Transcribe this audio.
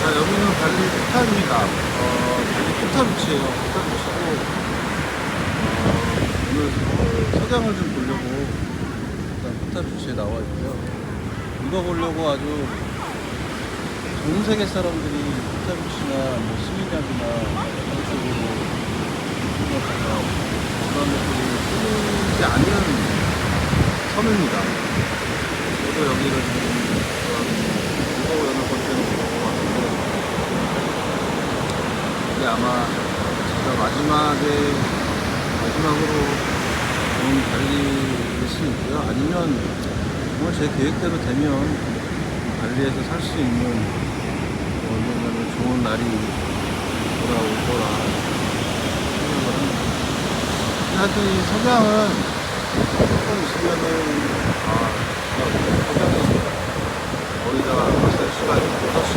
여기는 발리 포타입니다. 발리 포타비치예요. 포타비치고 오늘 석양을 좀 보려고 일단 포타비치에 나와 있고요. 이거 보려고 아주 전 세계 사람들이 포타비치나 뭐 스미냑이나 이런 쪽으로 생각하면 그런 것들이 뜨지 않는 섬입니다. 저도 여기를 지금 무거워 여느 번째로 보고 왔는데 이게 아마 제가 마지막으로 온 발리일 수 있고요. 아니면 정말 제 계획대로 되면 발리에서 살 수 있는 언젠가는 좋은 날이 돌아올 거라 생각을 합니다. 하여튼 이 석양은 조금 있으면은 석양이 거의 다 벌써 시간이 6시